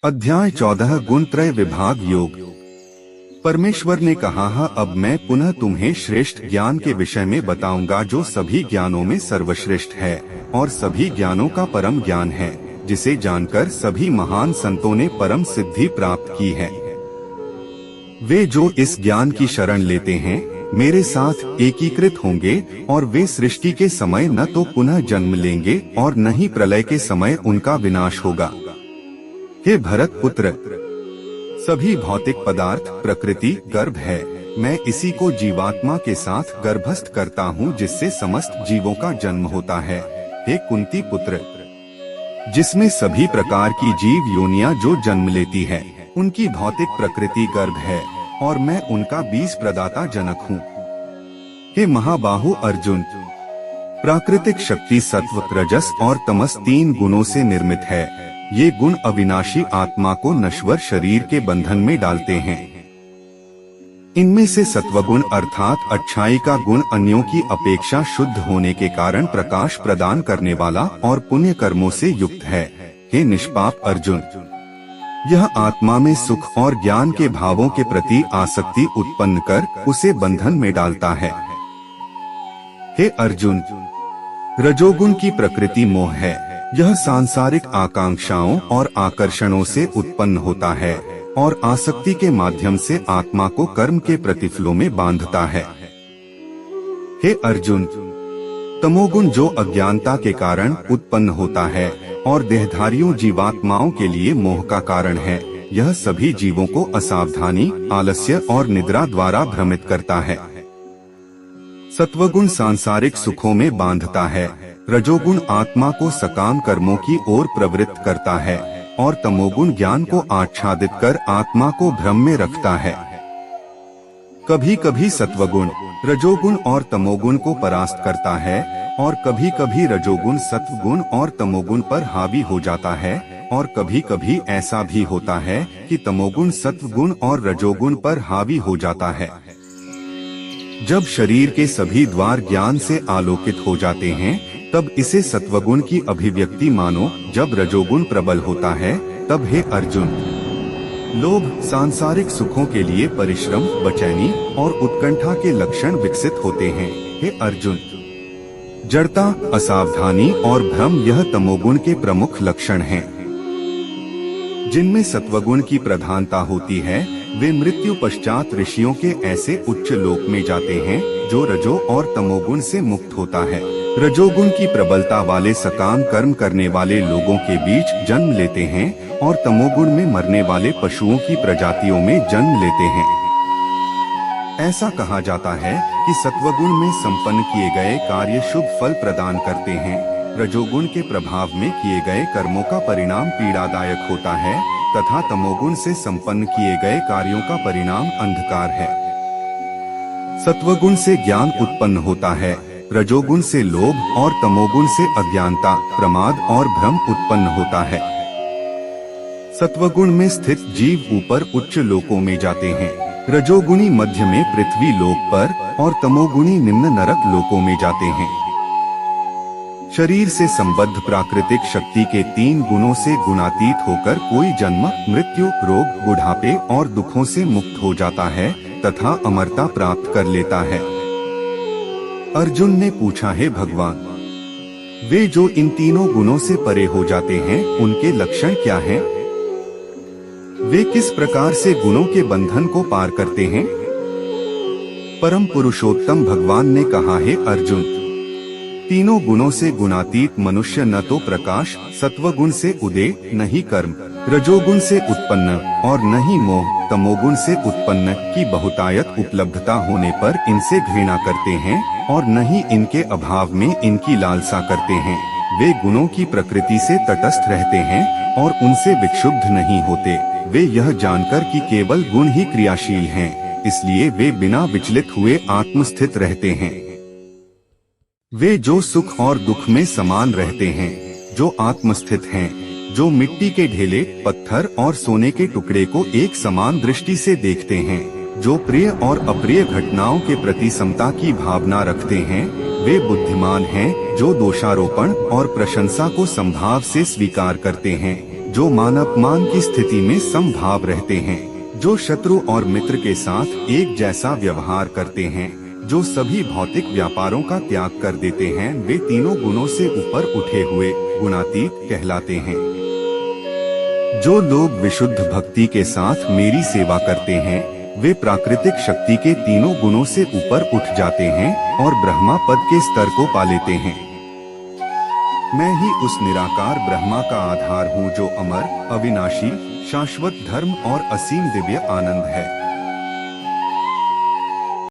अध्याय 14 गुणत्रय विभाग योग। परमेश्वर ने कहा, अब मैं पुनः तुम्हें श्रेष्ठ ज्ञान के विषय में बताऊंगा जो सभी ज्ञानों में सर्वश्रेष्ठ है और सभी ज्ञानों का परम ज्ञान है, जिसे जानकर सभी महान संतों ने परम सिद्धि प्राप्त की है। वे जो इस ज्ञान की शरण लेते हैं मेरे साथ एकीकृत होंगे और वे सृष्टि के समय न तो पुनः जन्म लेंगे और न ही प्रलय के समय उनका विनाश होगा। हे भरत पुत्र, सभी भौतिक पदार्थ प्रकृति गर्भ है। मैं इसी को जीवात्मा के साथ गर्भस्थ करता हूँ जिससे समस्त जीवों का जन्म होता है। हे कुंती पुत्र, जिसमें सभी प्रकार की जीव योनियां जो जन्म लेती है उनकी भौतिक प्रकृति गर्भ है और मैं उनका बीज प्रदाता जनक हूँ। हे महाबाहु अर्जुन, प्राकृतिक शक्ति सत्व रजस और तमस 3 गुणों से निर्मित है। ये गुण अविनाशी आत्मा को नश्वर शरीर के बंधन में डालते हैं। इनमें से सत्वगुण अर्थात अच्छाई का गुण अन्यों की अपेक्षा शुद्ध होने के कारण प्रकाश प्रदान करने वाला और पुण्य कर्मों से युक्त है। हे निष्पाप अर्जुन, यह आत्मा में सुख और ज्ञान के भावों के प्रति आसक्ति उत्पन्न कर उसे बंधन में डालता है। हे अर्जुन, रजोगुण की प्रकृति मोह है। यह सांसारिक आकांक्षाओं और आकर्षणों से उत्पन्न होता है और आसक्ति के माध्यम से आत्मा को कर्म के प्रतिफलों में बांधता है। हे अर्जुन, तमोगुण जो अज्ञानता के कारण उत्पन्न होता है और देहधारियों जीवात्माओं के लिए मोह का कारण है, यह सभी जीवों को असावधानी, आलस्य और निद्रा द्वारा भ्रमित करता है। सत्वगुण सांसारिक सुखों में बांधता है, रजोगुण आत्मा को सकाम कर्मों की ओर प्रवृत्त करता है और तमोगुण ज्ञान को आच्छादित कर आत्मा को भ्रम में रखता है। कभी कभी सत्वगुण रजोगुण और तमोगुण को परास्त करता है और कभी कभी रजोगुण सत्वगुण और तमोगुण पर हावी हो जाता है और कभी कभी ऐसा भी होता है कि तमोगुण सत्वगुण और रजोगुण पर हावी हो जाता है। जब शरीर के सभी द्वार ज्ञान से आलोकित हो जाते हैं तब इसे सत्वगुण की अभिव्यक्ति मानो। जब रजोगुण प्रबल होता है तब हे अर्जुन, लोभ, सांसारिक सुखों के लिए परिश्रम, बेचैनी और उत्कंठा के लक्षण विकसित होते हैं। हे अर्जुन, जड़ता, असावधानी और भ्रम यह तमोगुण के प्रमुख लक्षण हैं। जिनमें सत्वगुण की प्रधानता होती है वे मृत्यु पश्चात ऋषियों के ऐसे उच्च लोक में जाते हैं जो रजो और तमोगुण से मुक्त होता है। रजोगुण की प्रबलता वाले सकाम कर्म करने वाले लोगों के बीच जन्म लेते हैं और तमोगुण में मरने वाले पशुओं की प्रजातियों में जन्म लेते हैं। ऐसा कहा जाता है कि सत्वगुण में संपन्न किए गए कार्य शुभ फल प्रदान करते हैं। रजोगुण के प्रभाव में किए गए कर्मों का परिणाम पीड़ादायक होता है तथा तमोगुण से संपन्न किए गए कार्यों का परिणाम अंधकार है। सत्वगुण से ज्ञान उत्पन्न होता है, रजोगुण से लोभ और तमोगुण से अज्ञानता, प्रमाद और भ्रम उत्पन्न होता है। सत्वगुण में स्थित जीव ऊपर उच्च लोकों में जाते हैं, रजोगुणी मध्य में पृथ्वी लोक पर और तमोगुणी निम्न नरक लोकों में जाते हैं। शरीर से संबद्ध प्राकृतिक शक्ति के 3 गुणों से गुणातीत होकर कोई जन्म, मृत्यु, रोग, बुढ़ापे और दुखों से मुक्त हो जाता है तथा अमरता प्राप्त कर लेता है। अर्जुन ने पूछा, हे भगवान, वे जो इन 3 गुणों से परे हो जाते हैं उनके लक्षण क्या हैं? वे किस प्रकार से गुणों के बंधन को पार करते हैं? परम पुरुषोत्तम भगवान ने कहा, हे अर्जुन, 3 गुणों से गुणातीत मनुष्य न तो प्रकाश, सत्वगुण से उदय, न ही कर्म, रजोगुण से उत्पन्न और न ही मोह, तमोगुण से उत्पन्न की बहुतायत उपलब्धता होने पर इनसे घृणा करते हैं और न ही इनके अभाव में इनकी लालसा करते हैं। वे गुणों की प्रकृति से तटस्थ रहते हैं और उनसे विक्षुब्ध नहीं होते। वे यह जानकर कि केवल गुण ही क्रियाशील हैं, इसलिए वे बिना विचलित हुए आत्मस्थित रहते हैं। वे जो सुख और दुख में समान रहते हैं, जो आत्मस्थित हैं, जो मिट्टी के ढेले, पत्थर और सोने के टुकड़े को एक समान दृष्टि से देखते हैं, जो प्रिय और अप्रिय घटनाओं के प्रति समता की भावना रखते हैं, वे बुद्धिमान हैं, जो दोषारोपण और प्रशंसा को संभाव से स्वीकार करते हैं, जो मान अपमान की स्थिति में समभाव रहते हैं, जो शत्रु और मित्र के साथ एक जैसा व्यवहार करते हैं, जो सभी भौतिक व्यापारों का त्याग कर देते हैं, वे तीनों गुणों से ऊपर उठे हुए गुणातीत कहलाते हैं। जो लोग विशुद्ध भक्ति के साथ मेरी सेवा करते हैं, वे प्राकृतिक शक्ति के तीनों गुणों से ऊपर उठ जाते हैं और ब्रह्मा पद के स्तर को पा लेते हैं। मैं ही उस निराकार ब्रह्मा का आधार हूँ, जो अमर, अविनाशी, शाश्वत धर्म और असीम दिव्य आनंद है।